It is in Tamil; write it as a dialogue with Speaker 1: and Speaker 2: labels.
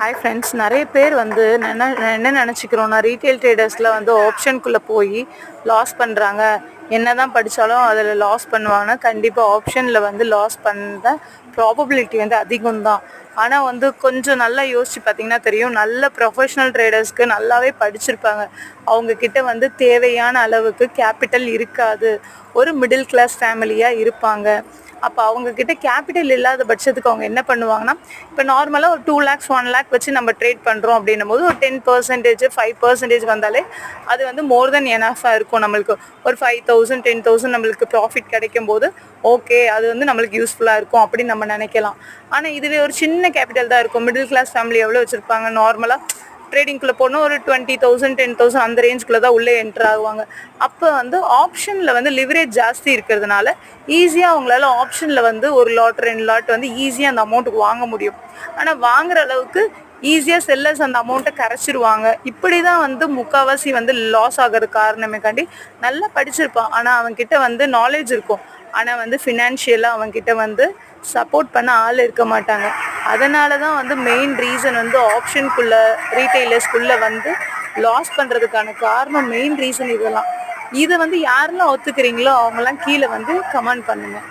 Speaker 1: ஹாய் ஃப்ரெண்ட்ஸ், நிறைய பேர் வந்து என்ன நினச்சிக்கிறோன்னா ரீட்டைல் ட்ரேடர்ஸில் வந்து ஆப்ஷனுக்குள்ளே போய் லாஸ் பண்ணுறாங்க. என்ன தான் படித்தாலும் அதில் லாஸ் பண்ணுவாங்கன்னா கண்டிப்பாக ஆப்ஷனில் வந்து லாஸ் பண்ணுற ப்ராபபிலிட்டி வந்து அதிகம்தான். ஆனால் வந்து கொஞ்சம் நல்லா யோசித்து பார்த்திங்கன்னா தெரியும், நல்ல ப்ரொஃபஷ்னல் ட்ரேடர்ஸ்க்கு நல்லாவே படிச்சிருப்பாங்க. அவங்கக்கிட்ட வந்து தேவையான அளவுக்கு கேபிட்டல் இருக்காது. ஒரு மிடில் கிளாஸ் ஃபேமிலியாக இருப்பாங்க. அப்போ அவங்கக்கிட்ட கேபிட்டல் இல்லாத பட்சத்துக்கு அவங்க என்ன பண்ணுவாங்கன்னா, இப்போ நார்மலாக ஒரு 2 lakhs 1 lakh வச்சு நம்ம ட்ரேட் பண்ணுறோம் அப்படின்னும் போது ஒரு 10% 5% வந்தாலே அது வந்து மோர் தென் எனஃபாக இருக்கும். நம்மளுக்கு ஒரு 5,000 10,000 நம்மளுக்கு ப்ராஃபிட் கிடைக்கும் போது ஓகே, அது வந்து நம்மளுக்கு யூஸ்ஃபுல்லாக இருக்கும் அப்படின்னு நம்ம நினைக்கலாம். ஆனால் இதுவே ஒரு சின்ன கேபிட்டல் தான் இருக்கும். மிடில் கிளாஸ் ஃபேமிலி எவ்வளோ வச்சுருப்பாங்க, நார்மலாக ட்ரேடிங்குள்ளே போனால் ஒரு 20,000 10,000 அந்த ரேஞ்சுக்குள்ளே தான் உள்ளே என்ட்ரு ஆகுவாங்க. அப்போ வந்து ஆப்ஷனில் வந்து லிவரேஜ் ஜாஸ்தி இருக்கிறதுனால ஈஸியாக அவங்களால ஆப்ஷனில் வந்து ஒரு லாட் 2 லாட் வந்து ஈஸியாக அந்த அமௌண்ட்டுக்கு வாங்க முடியும். ஆனால் வாங்குகிற அளவுக்கு ஈஸியாக செல்லர்ஸ் அந்த அமௌண்ட்டை கரைச்சிருவாங்க. இப்படி தான் வந்து முக்கால்வாசி வந்து லாஸ் ஆகிறதுக்கு காரணமேக்காண்டி நல்லா படிச்சிருப்பான், ஆனால் அவன்கிட்ட வந்து நாலேஜ் இருக்கும், ஆனால் வந்து ஃபினான்ஷியலாக அவன்கிட்ட வந்து சப்போர்ட் பண்ண ஆள் இருக்க மாட்டாங்க. அதனால தான் வந்து மெயின் ரீசன் வந்து ஆப்ஷனுக்குள்ளே ரீட்டைலர்ஸ்குள்ளே வந்து லாஸ் பண்ணுறதுக்கான காரணம், மெயின் ரீசன் இதெல்லாம். இதை வந்து யாரெல்லாம் ஒத்துக்கிறீங்களோ அவங்கெல்லாம் கீழே வந்து கமெண்ட் பண்ணுங்கள்.